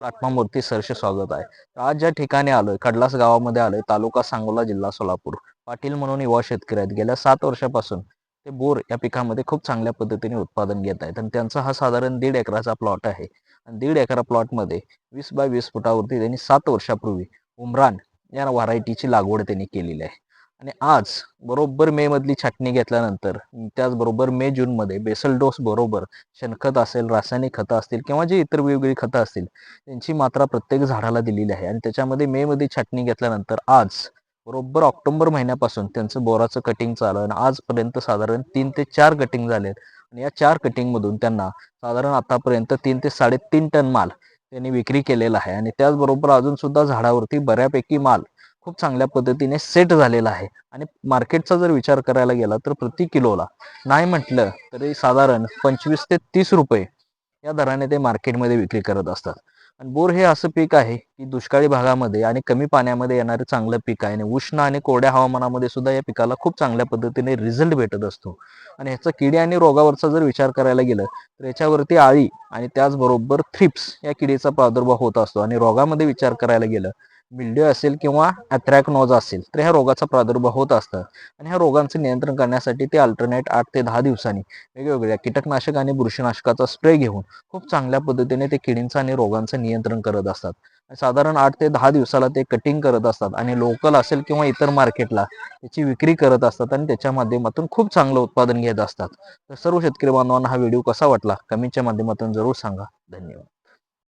प्लॅटफॉर्मवरती सहर्ष स्वागत आहे. तर आज ज्या ठिकाणी आलोय कडलास गावामध्ये आलोय, तालुका सांगोला, जिल्हा सोलापूर. पाटील म्हणून युवा शेतकरी आहेत. गेल्या 7 वर्षापासून ते बोर या पिकामध्ये खूप चांगल्या पद्धतीने उत्पादन घेत आहेत आणि त्यांचा हा साधारण 1.5 एकराचा प्लॉट आहे. आणि 1.5 एकरा प्लॉटमध्ये 20 बाय 20 फुटावरती त्यांनी 7 वर्षापूर्वी उमरान या व्हरायटीची लागवड त्यांनी केलेली आहे. आणि आज बरोबर मे मधली छाटणी घेतल्यानंतर त्याचबरोबर मे जून मध्ये बेसल डोस बरोबर शेणखत असेल, रासायनिक खतं असतील किंवा जी इतर वेगवेगळी खतं असतील त्यांची मात्रा प्रत्येक झाडाला दिलेली आहे. आणि त्याच्यामध्ये मे मध्ये छाटणी घेतल्यानंतर आज बरोबर ऑक्टोबर महिन्यापासून त्यांचं बोराचं कटिंग चालू आहे आणि आजपर्यंत साधारण 3 ते 4 कटिंग झालेत. आणि या 4 कटिंग मधून त्यांना साधारण आतापर्यंत 3 ते 3.5 टन माल त्यांनी विक्री केलेला आहे. आणि त्याचबरोबर अजून सुद्धा झाडावरती बऱ्यापैकी माल खूप चांगल्या पद्धतीने सेट झालेला आहे. आणि मार्केटचा जर विचार करायला गेला तर प्रति किलोला नाही म्हटलं तरी साधारण 25 ते 30 रुपये या दराने ते मार्केटमध्ये विक्री करत असतात. आणि बोर हे असं पीक आहे की दुष्काळी भागामध्ये आणि कमी पाण्यामध्ये येणारं चांगलं पीक आहे. आणि उष्ण आणि कोरड्या हवामानामध्ये सुद्धा या पिकाला खूप चांगल्या पद्धतीने रिझल्ट भेटत असतो. आणि ह्याचा किडी आणि रोगावरचा जर विचार करायला गेलं तर याच्यावरती आळी आणि त्याचबरोबर थ्रिप्स या किडीचा प्रादुर्भाव होत असतो. आणि रोगामध्ये विचार करायला गेलं मिल्ड्यू असेल किंवा अँथ्रॅकनोज असेल तर ह्या रोगाचा प्रादुर्भाव होत असतात. आणि ह्या रोगांचं नियंत्रण करण्यासाठी ते अल्टरनेट 8 ते 10 दिवसांनी वेगवेगळ्या कीटकनाशक आणि बुरशीनाशकाचा स्प्रे घेऊन खूप चांगल्या पद्धतीने ते किडींचं आणि रोगांचं नियंत्रण करत असतात. साधारण 8 ते 10 दिवसाला ते कटिंग करत असतात आणि लोकल असेल किंवा इतर मार्केटला त्याची विक्री करत असतात आणि त्याच्या माध्यमातून खूप चांगलं उत्पादन घेत असतात. तर सर्व शेतकरी बांधवांना हा व्हिडिओ कसा वाटला कमेंटच्या माध्यमातून जरूर सांगा. धन्यवाद.